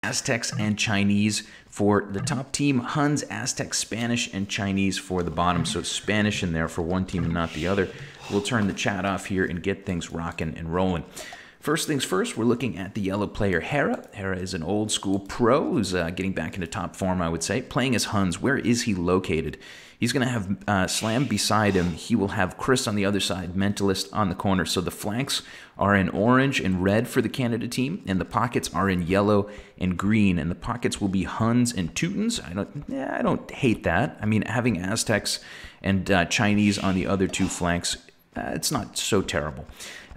Aztecs and Chinese for the top team, Huns, Aztecs, Spanish, and Chinese for the bottom. So Spanish in there for one team and not the other. We'll turn the chat off here and get things rocking and rolling. First things first, we're looking at the yellow player Hera. Hera is an old school pro who's getting back into top form, I would say. Playing as Huns. Where is he located? He's going to have Slam beside him. He will have Chris on the other side, Mentalist on the corner. So the flanks are in orange and red for the Canada team, and the pockets are in yellow and green. And the pockets will be Huns and Teutons. I don't hate that. I mean, having Aztecs and Chinese on the other two flanks, it's not so terrible.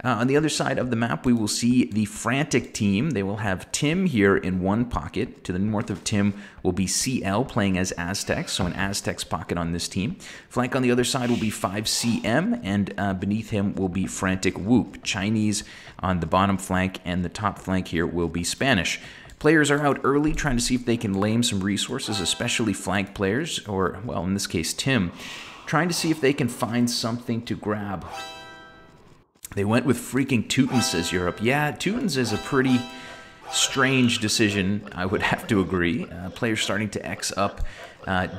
On the other side of the map, we will see the Frantic team. They will have Tim here in one pocket. To the north of Tim will be CL playing as Aztecs, so an Aztecs pocket on this team. Flank on the other side will be 5CM, and beneath him will be Frantic Whoop. Chinese on the bottom flank, and the top flank here will be Spanish. Players are out early trying to see if they can lame some resources, especially flank players, or, well, in this case, Tim, trying to see if they can find something to grab. They went with freaking Teutons, says Europe. Yeah, Teutons is a pretty strange decision, I would have to agree. Players starting to X up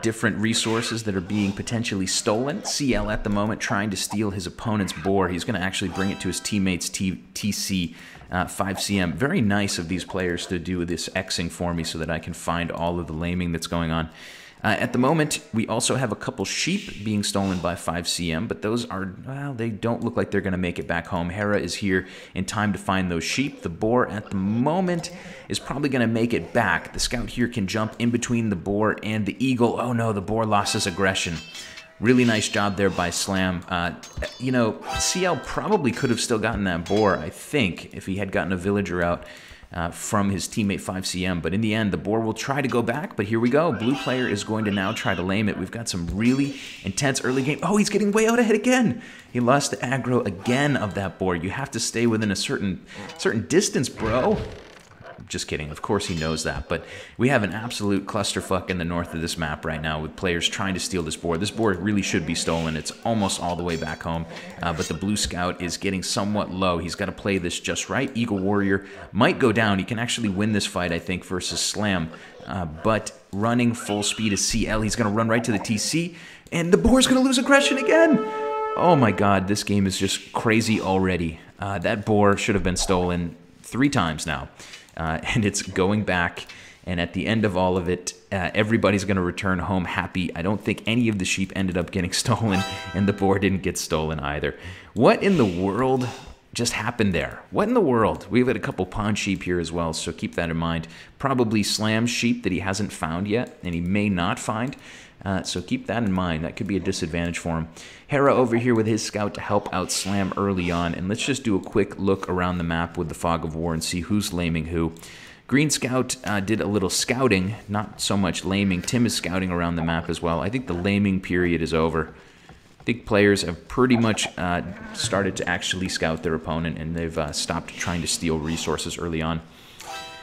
different resources that are being potentially stolen. CL at the moment trying to steal his opponent's boar. He's going to actually bring it to his teammates TC 5CM. Very nice of these players to do this Xing for me so that I can find all of the laming that's going on. At the moment, we also have a couple sheep being stolen by 5CM, but those are, well, they don't look like they're going to make it back home. Hera is here in time to find those sheep. The boar at the moment is probably going to make it back. The scout here can jump in between the boar and the eagle. Oh no, the boar lost his aggression. Really nice job there by Slam. You know, CL probably could have still gotten that boar, I think, if he had gotten a villager out from his teammate 5CM, but in the end, the boar will try to go back, but here we go. Blue player is going to now try to lame it. We've got some really intense early game. Oh, he's getting way out ahead again. He lost the aggro again of that boar. You have to stay within a certain distance, bro. Just kidding. Of course he knows that, but we have an absolute clusterfuck in the north of this map right now with players trying to steal this boar. This boar really should be stolen. It's almost all the way back home, but the blue scout is getting somewhat low. He's got to play this just right. Eagle Warrior might go down. He can actually win this fight, I think, versus Slam, but running full speed is CL. He's going to run right to the TC, and the boar's going to lose aggression again. Oh my god, this game is just crazy already. That boar should have been stolen 3 times now. And it's going back, and at the end of all of it, everybody's going to return home happy. I don't think any of the sheep ended up getting stolen, and the boar didn't get stolen either. What in the world just happened there? What in the world? We've got a couple pawn sheep here as well, so keep that in mind. Probably Slam's sheep that he hasn't found yet, and he may not find. So keep that in mind. That could be a disadvantage for him. Hera over here with his scout to help out Slam early on. And let's just do a quick look around the map with the Fog of War and see who's laming who. Green Scout did a little scouting, not so much laming. Tim is scouting around the map as well. I think the laming period is over. I think players have pretty much started to actually scout their opponent, and they've stopped trying to steal resources early on.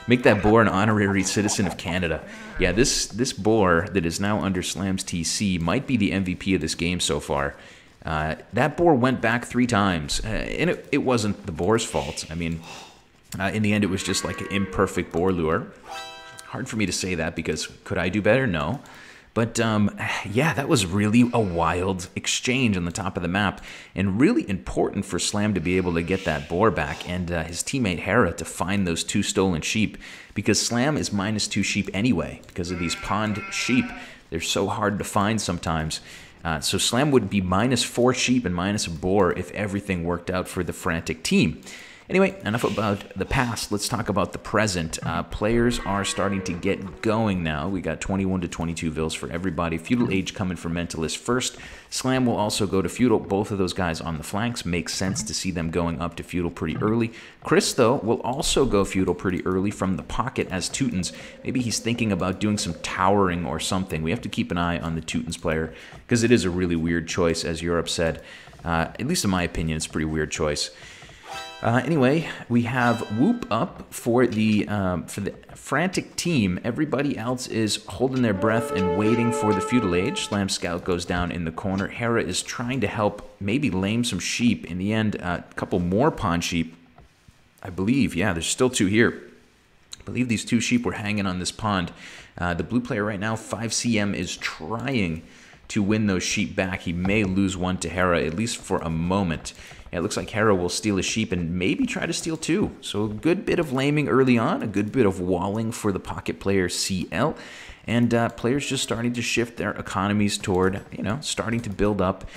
Make that boar an honorary citizen of Canada. Yeah, this boar that is now under Slam's TC might be the MVP of this game so far. That boar went back 3 times, and it wasn't the boar's fault. I mean, in the end, it was just like an imperfect boar lure. Hard for me to say that because could I do better? No. But yeah, that was really a wild exchange on the top of the map, and really important for Slam to be able to get that boar back, and his teammate Hera to find those 2 stolen sheep, because Slam is -2 sheep anyway because of these pond sheep. They're so hard to find sometimes. So Slam would be -4 sheep and minus a boar if everything worked out for the Frantic team. Anyway, enough about the past. Let's talk about the present. Players are starting to get going now. We got 21 to 22 vills for everybody. Feudal Age coming for Mentalist first. Slam will also go to Feudal. Both of those guys on the flanks. Makes sense to see them going up to Feudal pretty early. Chris, though, will also go Feudal pretty early from the pocket as Teutons. Maybe he's thinking about doing some towering or something. We have to keep an eye on the Teutons player because it is a really weird choice, as Europe said. At least in my opinion, it's a pretty weird choice. Anyway, we have Whoop up for the Frantic team. Everybody else is holding their breath and waiting for the Feudal Age. Slam Scout goes down in the corner. Hera is trying to help maybe lame some sheep. In the end, a couple more pawn sheep, I believe. Yeah, there's still 2 here. believe these 2 sheep were hanging on this pond. The blue player right now, 5CM, is trying to win those sheep back. He may lose one to Hera, at least for a moment. Yeah, it looks like Hera will steal a sheep and maybe try to steal 2. So a good bit of laming early on, a good bit of walling for the pocket player CL. And players just starting to shift their economies toward, starting to build up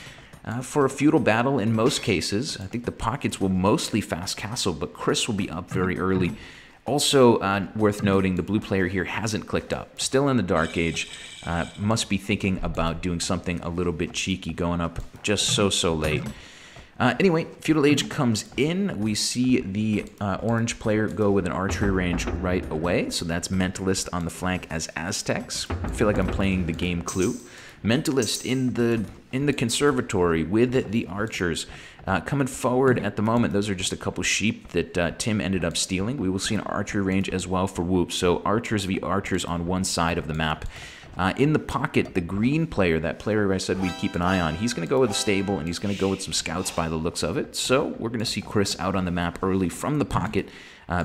for a feudal battle in most cases. I think the pockets will mostly fast castle, but Chris will be up very early. Also worth noting, the blue player here hasn't clicked up. Still in the Dark Age. Must be thinking about doing something a little bit cheeky, going up just so late. Anyway, Feudal Age comes in. We see the orange player go with an archery range right away. So that's Mentalist on the flank as Aztecs. I feel like I'm playing the game Clue. Mentalist in the conservatory with the archers. Coming forward at the moment, those are just a couple sheep that Tim ended up stealing. We will see an archery range as well for Whoop. So archers v archers on one side of the map. In the pocket, the green player, that player I said we'd keep an eye on, he's going to go with a stable, and he's going to go with some scouts by the looks of it. So we're going to see Chris out on the map early from the pocket,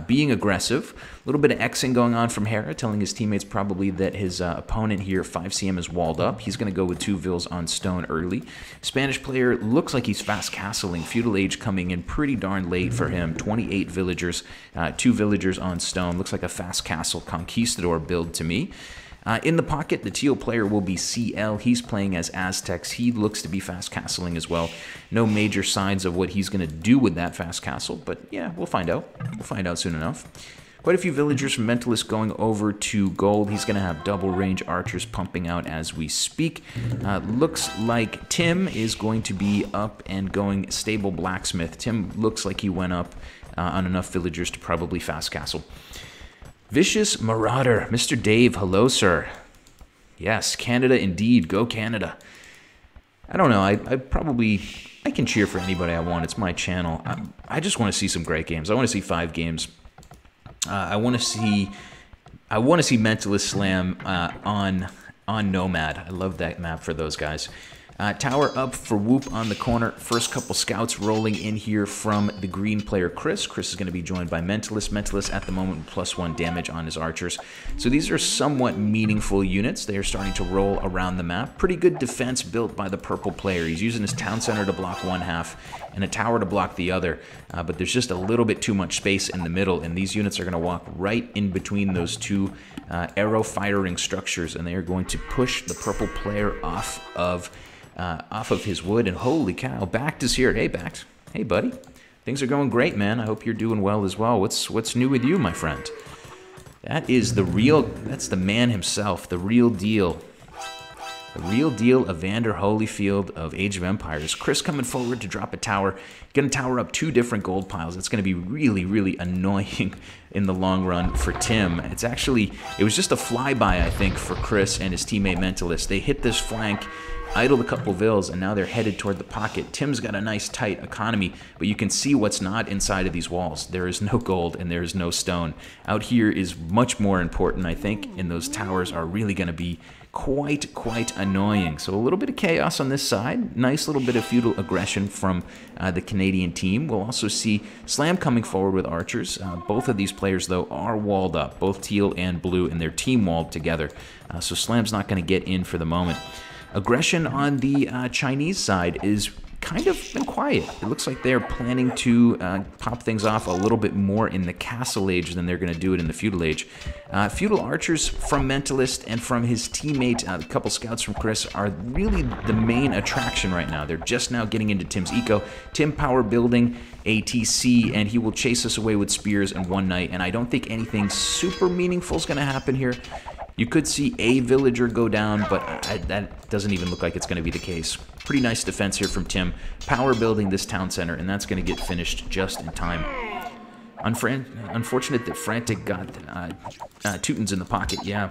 being aggressive. A little bit of Xing going on from Hera, telling his teammates probably that his opponent here, 5CM, is walled up. He's going to go with 2 vills on stone early. Spanish player looks like he's fast castling. Feudal Age coming in pretty darn late for him. 28 villagers, 2 villagers on stone. Looks like a fast castle conquistador build to me. In the pocket, the teal player will be CL. He's playing as Aztecs. He looks to be fast castling as well. No major signs of what he's going to do with that fast castle, but yeah, we'll find out. We'll find out soon enough. Quite a few villagers from Mentalist going over to gold. He's going to have double range archers pumping out as we speak. Looks like Tim is going to be up and going stable blacksmith. Tim looks like he went up on enough villagers to probably fast castle. Vicious Marauder, Mr. Dave, hello, sir. Yes, Canada indeed. Go Canada. I don't know. I can cheer for anybody I want. It's my channel. I just want to see some great games. I want to see 5 games. I want to see Mentalist Slam on Nomad. I love that map for those guys. Tower up for Whoop on the corner. First couple scouts rolling in here from the green player Chris. Chris is going to be joined by Mentalist. Mentalist at the moment with +1 damage on his archers. So these are somewhat meaningful units. They are starting to roll around the map. Pretty good defense built by the purple player. He's using his town center to block one half and a tower to block the other. But there's just a little bit too much space in the middle, and these units are going to walk right in between those 2 arrow firing structures, and they are going to push the purple player off of his wood. And holy cow, Bact is here. Hey, Bact. Hey, buddy. Things are going great, man. I hope you're doing well as well. What's new with you, my friend? That's the man himself, the real deal. The real deal, Evander Holyfield of Age of Empires. Chris coming forward to drop a tower. Going to tower up 2 different gold piles. It's going to be really, really annoying in the long run for Tim. It was just a flyby, I think, for Chris and his teammate Mentalist. They hit this flank, idled a couple vills, and now they're headed toward the pocket. Tim's got a nice tight economy, but you can see what's not inside of these walls. There is no gold and there is no stone. Out here is much more important, I think, and those towers are really going to be quite annoying. So a little bit of chaos on this side. Nice little bit of feudal aggression from the Canadian team. We'll also see Slam coming forward with archers. Both of these players, though, are walled up, both teal and blue, and they're team walled together. So Slam's not going to get in for the moment. Aggression on the Chinese side is kind of been quiet. It looks like they're planning to pop things off a little bit more in the Castle Age than they're going to do it in the Feudal Age. Feudal archers from Mentalist and from his teammate, a couple scouts from Chris, are really the main attraction right now. They're just now getting into Tim's eco. Tim power building ATC, and he will chase us away with spears in one night, and I don't think anything super meaningful is going to happen here. You could see a villager go down, but that doesn't even look like it's going to be the case. Pretty nice defense here from Tim. Power building this town center, and that's going to get finished just in time. Unfortunate that Frantic got Teutons in the pocket, yeah.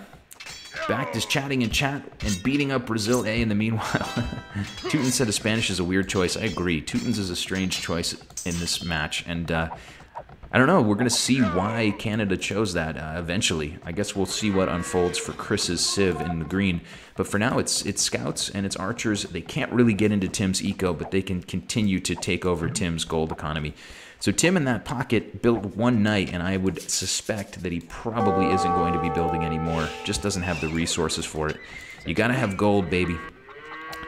Bact is chatting in chat and beating up Brazil A in the meanwhile. Teutons said a Spanish is a weird choice. I agree. Teutons is a strange choice in this match, and I don't know. We're going to see why Canada chose that eventually. I guess we'll see what unfolds for Chris's Civ in the green. But for now, it's scouts and it's archers. They can't really get into Tim's eco, but they can continue to take over Tim's gold economy. So Tim in that pocket built one knight, and I would suspect that he probably isn't going to be building anymore. Just doesn't have the resources for it. You gotta have gold, baby.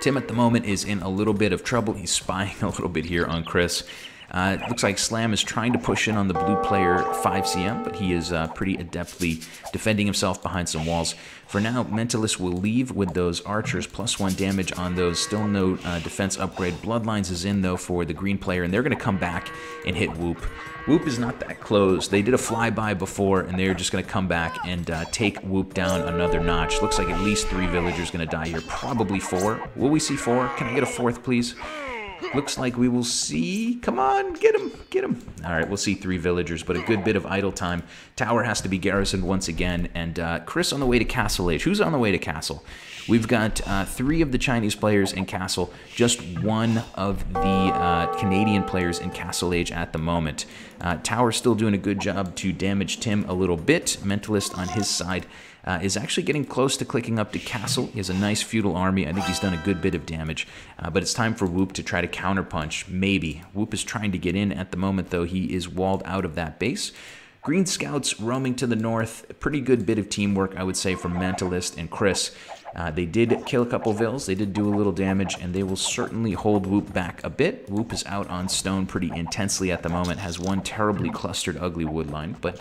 Tim at the moment is in a little bit of trouble. He's spying a little bit here on Chris. It looks like Slam is trying to push in on the blue player 5cm, but he is pretty adeptly defending himself behind some walls. For now, Mentalist will leave with those archers, +1 damage on those. Still no defense upgrade. Bloodlines is in, though, for the green player, and they're going to come back and hit Whoop. Whoop is not that close. They did a flyby before, and they're just going to come back and take Whoop down another notch. Looks like at least 3 villagers going to die here. Probably 4. Will we see 4? Can I get a 4th, please? Looks like we will see... Come on, get him, get him. All right, we'll see 3 villagers, but a good bit of idle time. Tower has to be garrisoned once again, and Chris on the way to Castle Age. Who's on the way to Castle? We've got 3 of the Chinese players in Castle, just 1 of the Canadian players in Castle Age at the moment. Tower still doing a good job to damage Tim a little bit. Mentalist on his side is actually getting close to clicking up to Castle. He has a nice feudal army. I think he's done a good bit of damage. But it's time for Whoop to try to counterpunch. Maybe. Whoop is trying to get in at the moment, though. He is walled out of that base. Green Scouts roaming to the north. A pretty good bit of teamwork, I would say, from Mentalist and Chris. They did kill a couple vills, they did do a little damage, and they will certainly hold Whoop back a bit. Whoop is out on stone pretty intensely at the moment, has one terribly clustered, ugly wood line, but,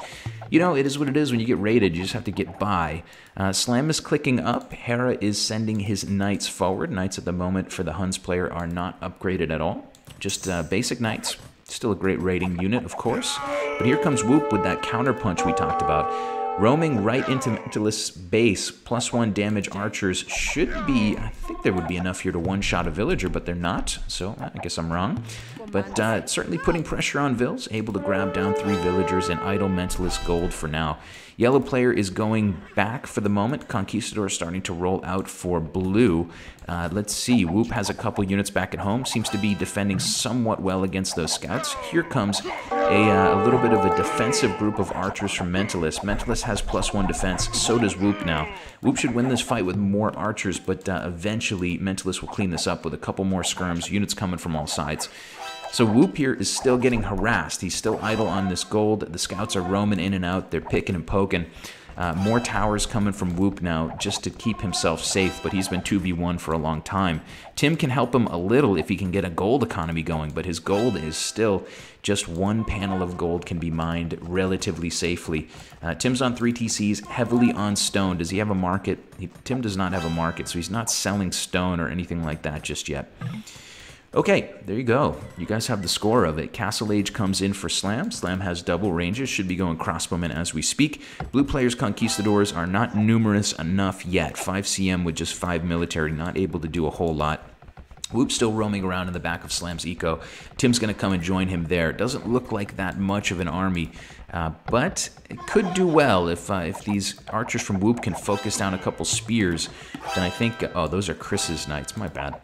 you know, it is what it is when you get raided, you just have to get by. Slam is clicking up, Hera is sending his knights forward. Knights at the moment for the Huns player are not upgraded at all, just basic knights. Still a great raiding unit, of course, but here comes Whoop with that counterpunch we talked about. Roaming right into Mentalist's base, +1 damage archers should be, I think there would be enough here to one-shot a villager, but they're not, so I guess I'm wrong. But certainly putting pressure on Vills, able to grab down 3 villagers and idle Mentalist gold for now. Yellow player is going back for the moment. Conquistador is starting to roll out for blue. Let's see, Whoop has a couple units back at home, seems to be defending somewhat well against those scouts. Here comes a little bit of a defensive group of archers from Mentalist. Mentalist has +1 defense, so does Whoop now. Whoop should win this fight with more archers, but eventually Mentalist will clean this up with a couple more skirms, units coming from all sides. So Whoop here is still getting harassed. He's still idle on this gold. The scouts are roaming in and out. They're picking and poking. More towers coming from Whoop now just to keep himself safe, but he's been 2v1 for a long time. Tim can help him a little if he can get a gold economy going, but his gold is still just 1 panel of gold can be mined relatively safely. Tim's on 3 TCs, heavily on stone. Does he have a market? Tim does not have a market, so he's not selling stone or anything like that just yet. Okay, there you go. You guys have the score of it. Castle Age comes in for Slam. Slam has double ranges, should be going crossbowmen as we speak. Blue players' Conquistadors are not numerous enough yet. 5cm with just 5 military, not able to do a whole lot. Whoop's still roaming around in the back of Slam's eco. Tim's going to come and join him there. Doesn't look like that much of an army, but it could do well if these archers from Whoop can focus down a couple spears. Then I think... oh, those are Chris's knights. My bad.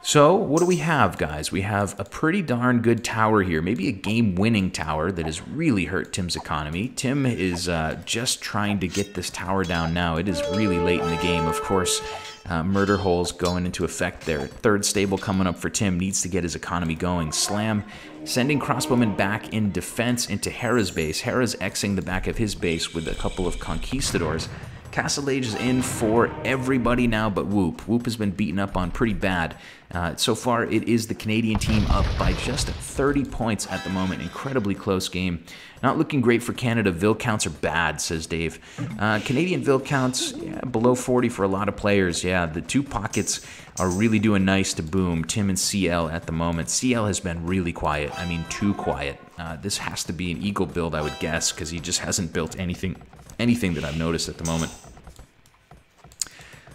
So, what do we have, guys? We have a pretty darn good tower here. Maybe a game-winning tower that has really hurt Tim's economy. Tim is just trying to get this tower down now. It is really late in the game. Of course, murder holes going into effect there. 3rd stable coming up for Tim. Needs to get his economy going. Slam sending crossbowmen back in defense into Hera's base. Hera's Xing the back of his base with a couple of Conquistadors. Castle Age is in for everybody now but Whoop. Whoop has been beaten up on pretty bad. So far, it is the Canadian team up by just 30 points at the moment. Incredibly close game. Not looking great for Canada. Vill counts are bad, says Dave. Canadian Vill counts, yeah, below 40 for a lot of players. Yeah, the 2 pockets are really doing nice to boom. Tim and CL at the moment. CL has been really quiet. I mean, too quiet. This has to be an Eagle build, I would guess, because he just hasn't built anything that I've noticed at the moment.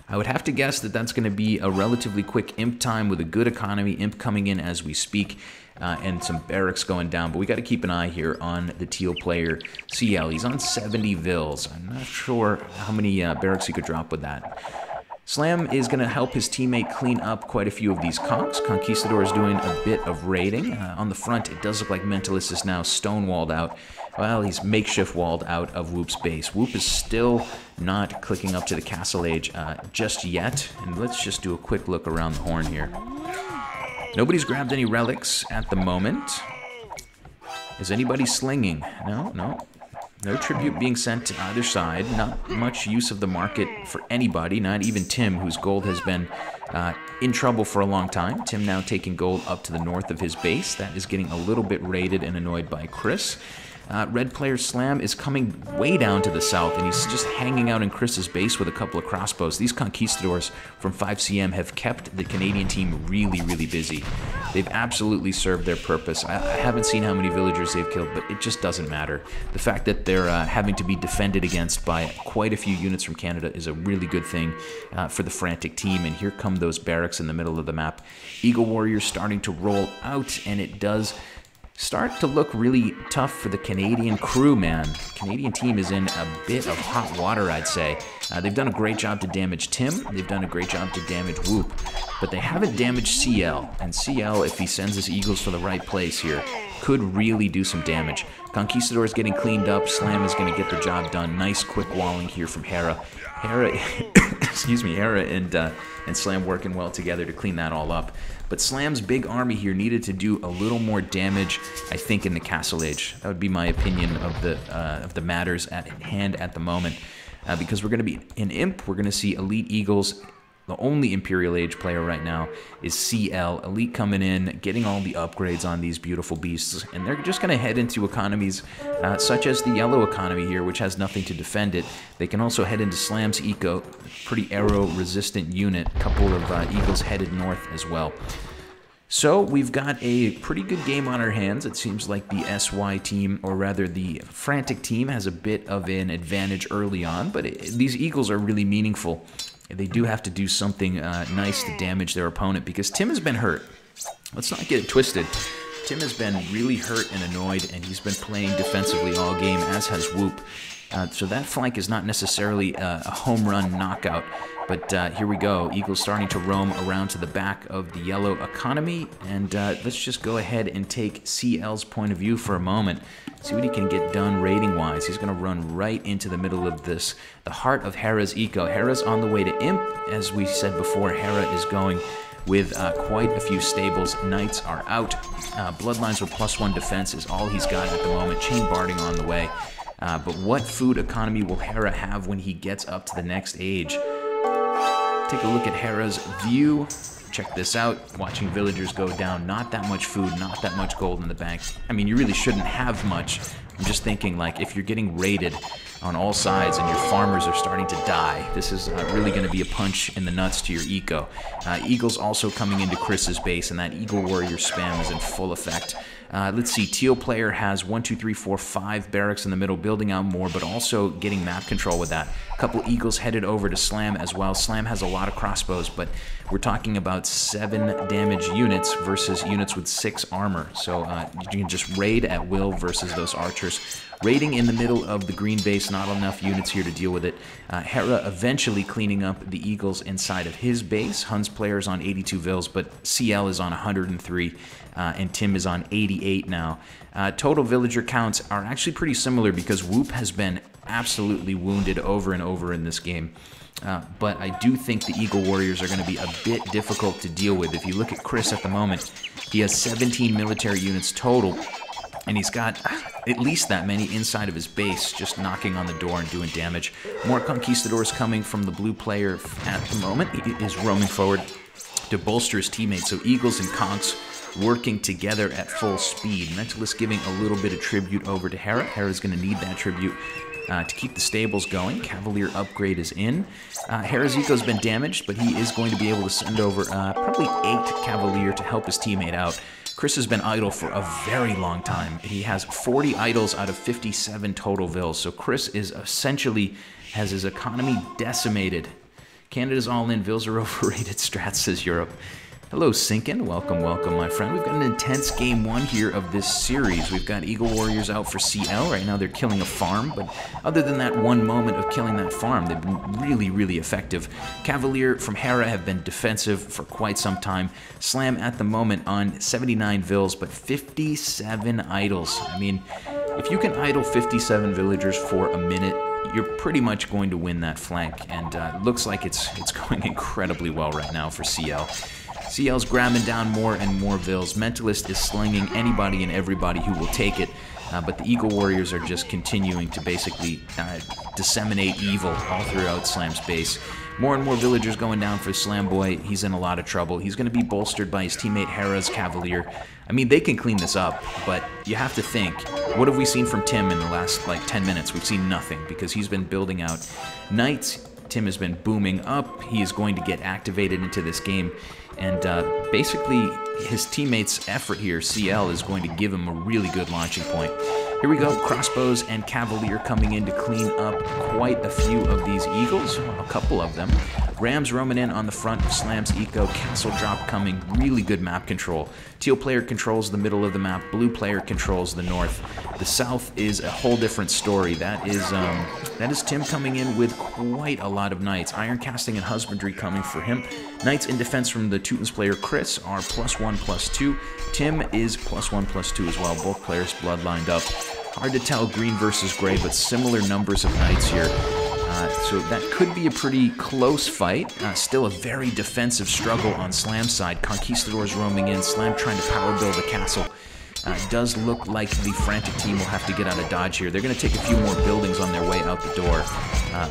I would have to guess that that's going to be a relatively quick imp time with a good economy, imp coming in as we speak, and some barracks going down. But we got to keep an eye here on the teal player, CL. He's on 70 vills. I'm not sure how many barracks he could drop with that. Slam is going to help his teammate clean up quite a few of these conks. Conquistador is doing a bit of raiding. On the front, it does look like Mentalist is now stonewalled out. Well, he's makeshift walled out of Whoop's base. Whoop is still not clicking up to the Castle Age just yet. And let's just do a quick look around the horn here. Nobody's grabbed any relics at the moment. Is anybody slinging? No, no. No tribute being sent to either side. Not much use of the market for anybody, not even Tim, whose gold has been in trouble for a long time. Tim now taking gold up to the north of his base. That is getting a little bit raided and annoyed by Chris. Red player Slam is coming way down to the south, and he's just hanging out in Chris's base with a couple of crossbows. These conquistadors from 5CM have kept the Canadian team really, really busy. They've absolutely served their purpose. I haven't seen how many villagers they've killed, but it just doesn't matter. The fact that they're having to be defended against by quite a few units from Canada is a really good thing for the Frantic team, and here come those barracks in the middle of the map. Eagle Warriors starting to roll out, and it does start to look really tough for the Canadian crew, man. The Canadian team is in a bit of hot water, I'd say. They've done a great job to damage Tim. They've done a great job to damage Whoop. But they haven't damaged CL. And CL, if he sends his Eagles to the right place here, could really do some damage. Conquistador is getting cleaned up. Slam is going to get the job done. Nice quick walling here from Hera. Hera, excuse me, Hera and Slam working well together to clean that all up. But Slam's big army here needed to do a little more damage, I think, in the Castle Age. That would be my opinion of the matters at hand at the moment. Because we're going to be in Imp, we're going to see Elite Eagles. The only Imperial Age player right now is CL. Elite coming in, getting all the upgrades on these beautiful beasts. And they're just going to head into economies such as the yellow economy here, which has nothing to defend it. They can also head into Slam's Eco, pretty arrow-resistant unit. A couple of Eagles headed north as well. So we've got a pretty good game on our hands. It seems like the SY team, or rather the Frantic team, has a bit of an advantage early on. But these Eagles are really meaningful. They do have to do something nice to damage their opponent because Tim has been hurt. Let's not get it twisted. Tim has been really hurt and annoyed, and he's been playing defensively all game, as has Whoop. So that flank is not necessarily a home run knockout. But here we go. Eagles starting to roam around to the back of the yellow economy. And let's just go ahead and take CL's point of view for a moment. See what he can get done raiding-wise. He's going to run right into the middle of this, the heart of Hera's Eco. Hera's on the way to Imp. As we said before, Hera is going with quite a few stables. Knights are out. Bloodlines with +1 defense is all he's got at the moment. Chain Barding on the way. But what food economy will Hera have when he gets up to the next age? Take a look at Hera's view. Check this out. Watching villagers go down. Not that much food, not that much gold in the bank. I mean, you really shouldn't have much. I'm just thinking, like, if you're getting raided on all sides and your farmers are starting to die, this is really going to be a punch in the nuts to your eco. Eagles also coming into Chris's base, and that Eagle Warrior spam is in full effect. Let's see, Teal player has 1, 2, 3, 4, 5 barracks in the middle, building out more, but also getting map control with that. A couple Eagles headed over to Slam as well. Slam has a lot of crossbows, but we're talking about 7 damage units versus units with 6 armor. So you can just raid at will versus those archers. Raiding in the middle of the green base, not enough units here to deal with it. Hera eventually cleaning up the Eagles inside of his base. Hun's player is on 82 vills, but CL is on 103, and Tim is on 88 now. Total villager counts are actually pretty similar because Whoop has been absolutely wounded over and over in this game. But I do think the Eagle Warriors are going to be a bit difficult to deal with. If you look at Chris at the moment, he has 17 military units total. And he's got at least that many inside of his base, just knocking on the door and doing damage. More conquistadors coming from the blue player at the moment. He is roaming forward to bolster his teammates. So Eagles and Conks working together at full speed. Mentalist giving a little bit of tribute over to Hera. Hera's going to need that tribute to keep the stables going. Cavalier upgrade is in. Hera's Eco's been damaged, but he is going to be able to send over probably 8 Cavalier to help his teammate out. Chris has been idle for a very long time. He has 40 idols out of 57 total vills. So Chris is essentially has his economy decimated. Canada's all in. Vills are overrated. Strat says Europe. Hello, Sinkin. Welcome, welcome, my friend. We've got an intense game 1 here of this series. We've got Eagle Warriors out for CL. Right now they're killing a farm, but other than that one moment of killing that farm, they've been really, really effective. Cavalier from Hera have been defensive for quite some time. Slam at the moment on 79 vills, but 57 idols. I mean, if you can idle 57 villagers for a minute, you're pretty much going to win that flank, and it looks like it's going incredibly well right now for CL. CL's grabbing down more and more vills. Mentalist is slinging anybody and everybody who will take it. But the Eagle Warriors are just continuing to basically disseminate evil all throughout Slam's base. More and more villagers going down for Slam Boy. He's in a lot of trouble. He's going to be bolstered by his teammate Hera's Cavalier. I mean, they can clean this up, but you have to think, what have we seen from Tim in the last, like, 10 minutes? We've seen nothing, because he's been building out Knights. Tim has been booming up. He is going to get activated into this game. And basically, his teammates' effort here, CL, is going to give him a really good launching point. Here we go, Crossbows and Cavalier coming in to clean up quite a few of these Eagles, a couple of them. Rams roaming in on the front of Slam's Eco, Castle Drop coming, really good map control. Teal player controls the middle of the map, blue player controls the north. The south is a whole different story. That is Tim coming in with quite a lot of Knights. Iron Casting and Husbandry coming for him. Knights in defense from the Teutons player Chris are +1/+2. Tim is +1/+2 as well. Both players bloodlined up. Hard to tell green versus gray, but similar numbers of Knights here. So that could be a pretty close fight. Still a very defensive struggle on Slam's side. Conquistadors roaming in. Slam trying to power build a castle. It does look like the Frantic team will have to get out of dodge here. They're going to take a few more buildings on their way out the door.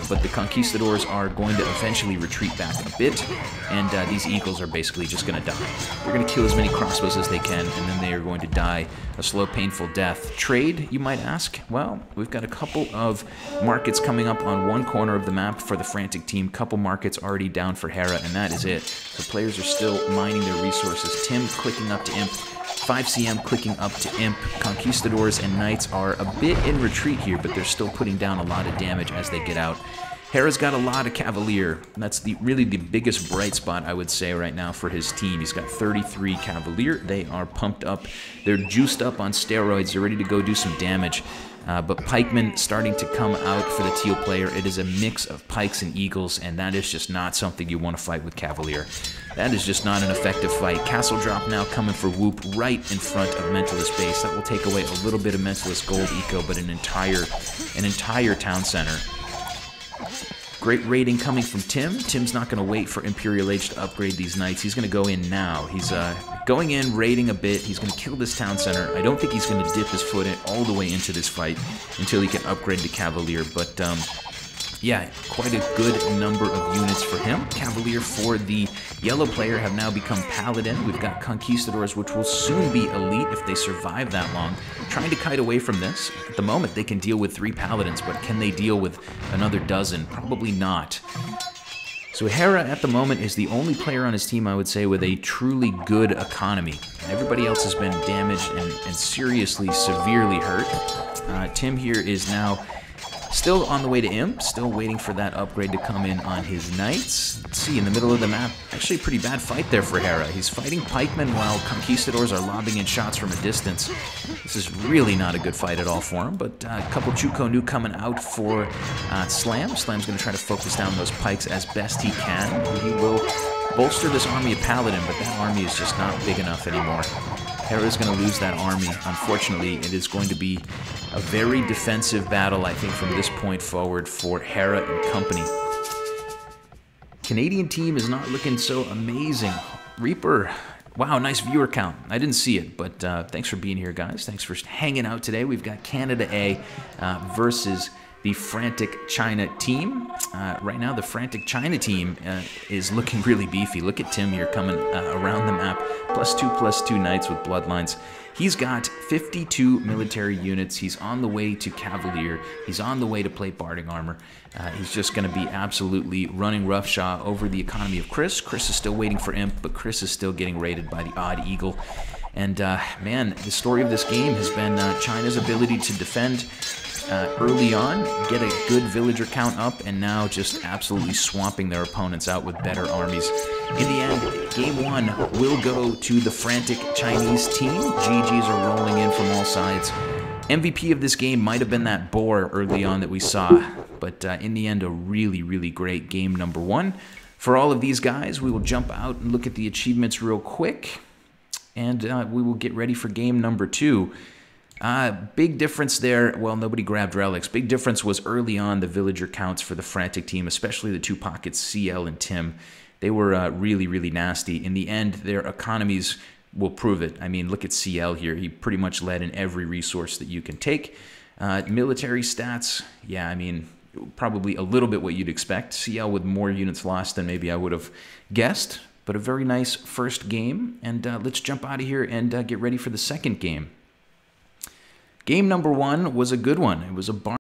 But the Conquistadors are going to eventually retreat back a bit. And these Eagles are basically just going to die. They're going to kill as many crossbows as they can, and then they are going to die a slow, painful death. Trade, you might ask? Well, we've got a couple of markets coming up on one corner of the map for the Frantic team. Couple markets already down for Hera, and that is it. The players are still mining their resources. Tim clicking up to Imp. 5CM clicking up to Imp. Conquistadors and Knights are a bit in retreat here, but they're still putting down a lot of damage as they get out. Hera's got a lot of Cavalier. That's really the biggest bright spot, I would say, right now for his team. He's got 33 Cavalier. They are pumped up. They're juiced up on steroids. They're ready to go do some damage. But Pikemen starting to come out for the Teal player. It is a mix of Pikes and Eagles, and that is just not something you want to fight with Cavalier. That is just not an effective fight. Castle Drop now coming for Whoop right in front of Mentalist base. That will take away a little bit of Mentalist gold eco, but an entire town center. Great raiding coming from Tim. Tim's not going to wait for Imperial Age to upgrade these Knights. He's going to go in now. He's going in, raiding a bit. He's going to kill this town center. I don't think he's going to dip his foot in all the way into this fight until he can upgrade to Cavalier. But, yeah, quite a good number of units for him. Cavalier for the yellow player have now become Paladin. We've got Conquistadors, which will soon be elite if they survive that long. Trying to kite away from this. At the moment, they can deal with 3 Paladins, but can they deal with another dozen? Probably not. So Hera, at the moment, is the only player on his team, I would say, with a truly good economy. Everybody else has been damaged and seriously, severely hurt. Tim here is now still on the way to Imp, still waiting for that upgrade to come in on his Knights. Let's see, in the middle of the map, actually a pretty bad fight there for Hera. He's fighting Pikemen while Conquistadors are lobbing in shots from a distance. This is really not a good fight at all for him, but a couple Juko Nu coming out for Slam. Slam's going to try to focus down those Pikes as best he can. He will bolster this army of Paladin, but that army is just not big enough anymore. Hera's going to lose that army. Unfortunately, it is going to be a very defensive battle, I think, from this point forward for Hera and company. Canadian team is not looking so amazing. Reaper, wow, nice viewer count. I didn't see it, but thanks for being here, guys. Thanks for hanging out today. We've got Canada A versus the Frantic China team. Right now, the Frantic China team is looking really beefy. Look at Tim here coming around the map. +2/+2 Knights with Bloodlines. He's got 52 military units. He's on the way to Cavalier. He's on the way to plate barding armor. He's just going to be absolutely running roughshod over the economy of Chris. Chris is still waiting for Imp, but Chris is still getting raided by the odd Eagle. And man, the story of this game has been China's ability to defend early on, get a good villager count up, and now just absolutely swamping their opponents out with better armies. In the end, Game 1 will go to the Frantic Chinese team. GGs are rolling in from all sides. MVP of this game might have been that boar early on that we saw, but in the end, a really, really great game number 1. For all of these guys, we will jump out and look at the achievements real quick, and we will get ready for game number 2. Big difference there. Well, nobody grabbed relics. Big difference was early on the villager counts for the Frantic team, especially the 2 pockets, CL and Tim. They were really, really nasty. In the end, their economies will prove it. I mean, look at CL here. He pretty much led in every resource that you can take. Military stats, yeah, I mean, probably a little bit what you'd expect. CL with more units lost than maybe I would have guessed, but a very nice first game. And let's jump out of here and get ready for the second game. Game number 1 was a good one. It was a